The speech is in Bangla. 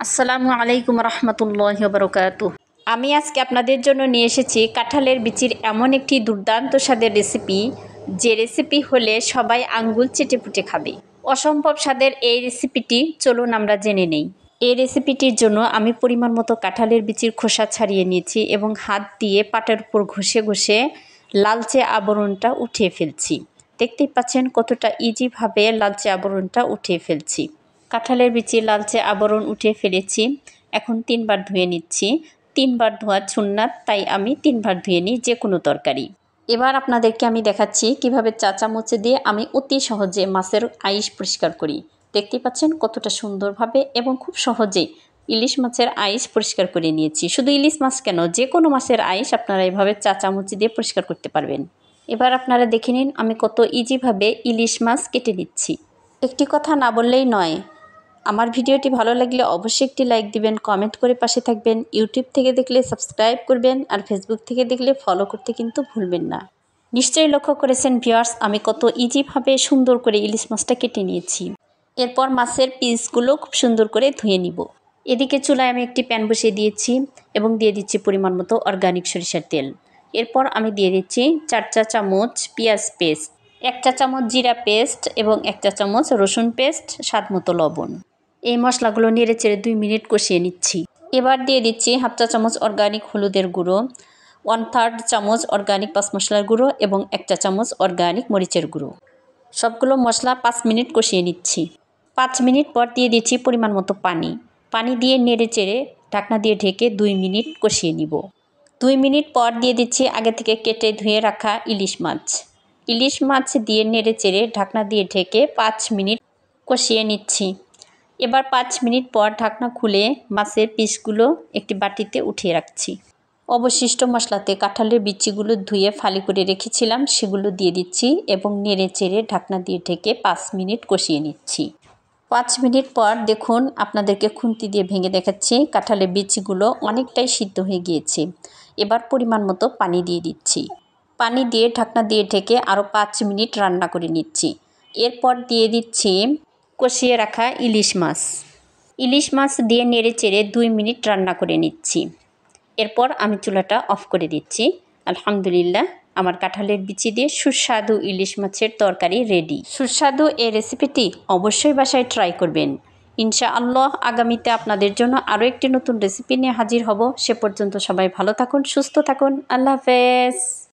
আসসালামু আলাইকুম রহমতুল্লাহি ওয়া বারাকাতুহু। আমি আজকে আপনাদের জন্য নিয়ে এসেছি কাঁঠালের বিচির এমন একটি দুর্দান্ত স্বাদের রেসিপি, যে রেসিপি হলে সবাই আঙ্গুল চেটেপুটে খাবে। অসম্ভব স্বাদের এই রেসিপিটি চলুন আমরা জেনে নেই। এই রেসিপিটির জন্য আমি পরিমাণ মতো কাঁঠালের বিচির খোসা ছাড়িয়ে নিয়েছি এবং হাত দিয়ে পাটার উপর ঘষে ঘষে লালচে আবরণটা উঠিয়ে ফেলছি। দেখতেই পাচ্ছেন কতটা ইজিভাবে লালচে আবরণটা উঠিয়ে ফেলছি। কাঁঠালের বিচি লালচে আবরণ উঠিয়ে ফেলেছি। এখন 3 বার ধুয়ে নিচ্ছি। 3 বার ধোয়া সুন্নাত, তাই আমি 3 বার ধুয়ে নিই যে কোনো তরকারি। এবার আপনাদেরকে আমি দেখাচ্ছি কিভাবে চা চামচে দিয়ে আমি অতি সহজে মাছের আইশ পরিষ্কার করি। দেখতেই পাচ্ছেন কতটা সুন্দরভাবে এবং খুব সহজেই ইলিশ মাছের আইশ পরিষ্কার করে নিয়েছি। শুধু ইলিশ মাছ কেন, যে কোনো মাছের আইশ আপনারা এভাবে চা চামচে দিয়ে পরিষ্কার করতে পারবেন। এবার আপনারা দেখে নিন আমি কত ইজিভাবে ইলিশ মাছ কেটে নিচ্ছি। একটি কথা না বললেই নয়, আমার ভিডিওটি ভালো লাগলে অবশ্যই একটি লাইক দিবেন, কমেন্ট করে পাশে থাকবেন। ইউটিউব থেকে দেখলে সাবস্ক্রাইব করবেন, আর ফেসবুক থেকে দেখলে ফলো করতে কিন্তু ভুলবেন না। নিশ্চয়ই লক্ষ্য করেছেন ভিউয়ার্স, আমি কত ইজিভাবে সুন্দর করে ইলিশ মাছটা কেটে নিয়েছি। এরপর মাছের পিসগুলো খুব সুন্দর করে ধুয়ে নিব। এদিকে চুলায় আমি একটি প্যান বসিয়ে দিয়েছি এবং দিয়ে দিচ্ছি পরিমাণ মতো অর্গানিক সরিষার তেল। এরপর আমি দিয়ে দিচ্ছি 4 চা চামচ পেঁয়াজ পেস্ট, 1 চা চামচ জিরা পেস্ট এবং 1 চা চামচ রসুন পেস্ট, স্বাদ মতো লবণ। এই মশলাগুলো নেড়েচেড়ে 2 মিনিট কষিয়ে নিচ্ছি। এবার দিয়ে দিচ্ছি 1/2 চা চামচ অর্গানিক হলুদের গুঁড়ো, 1/3 চামচ অর্গানিক পাঁচ মশলার গুঁড়ো এবং 1 চা চামচ অর্গানিক মরিচের গুঁড়ো। সবগুলো মশলা 5 মিনিট কষিয়ে নিচ্ছি। 5 মিনিট পর দিয়ে দিচ্ছি পরিমাণ মতো পানি। পানি দিয়ে নেড়েচেড়ে ঢাকনা দিয়ে ঢেকে 2 মিনিট কষিয়ে নিব। 2 মিনিট পর দিয়ে দিচ্ছি আগে থেকে কেটে ধুয়ে রাখা ইলিশ মাছ। ইলিশ মাছ দিয়ে নেড়েচেড়ে ঢাকনা দিয়ে ঢেকে 5 মিনিট কষিয়ে নিচ্ছি। এবার 5 মিনিট পর ঢাকনা খুলে মাছের পিসগুলো একটি বাটিতে উঠিয়ে রাখছি। অবশিষ্ট মশলাতে কাঁঠালের বিচিগুলো ধুয়ে ফালি করে রেখেছিলাম, সেগুলো দিয়ে দিচ্ছি এবং নেড়েচেড়ে ঢাকনা দিয়ে ঢেকে 5 মিনিট কষিয়ে নিচ্ছি। 5 মিনিট পর দেখুন, আপনাদেরকে খুন্তি দিয়ে ভেঙে দেখাচ্ছি কাঁঠালের বিচিগুলো অনেকটাই সিদ্ধ হয়ে গিয়েছে। এবার পরিমাণ মতো পানি দিয়ে দিচ্ছি। পানি দিয়ে ঢাকনা দিয়ে ঢেকে আরও 5 মিনিট রান্না করে নিচ্ছি। এরপর দিয়ে দিচ্ছি কষিয়ে রাখা ইলিশ মাছ। ইলিশ মাছ দিয়ে নেড়েচেড়ে 2 মিনিট রান্না করে নিচ্ছি। এরপর আমি চুলাটা অফ করে দিচ্ছি। আলহামদুলিল্লাহ, আমার কাঁঠালের বিচি দিয়ে সুস্বাদু ইলিশ মাছের তরকারি রেডি। সুস্বাদু এই রেসিপিটি অবশ্যই বাসায় ট্রাই করবেন। ইনশাআল্লাহ আগামীতে আপনাদের জন্য আরও একটি নতুন রেসিপি নিয়ে হাজির হব। সে পর্যন্ত সবাই ভালো থাকুন, সুস্থ থাকুন। আল্লাহ হাফেজ।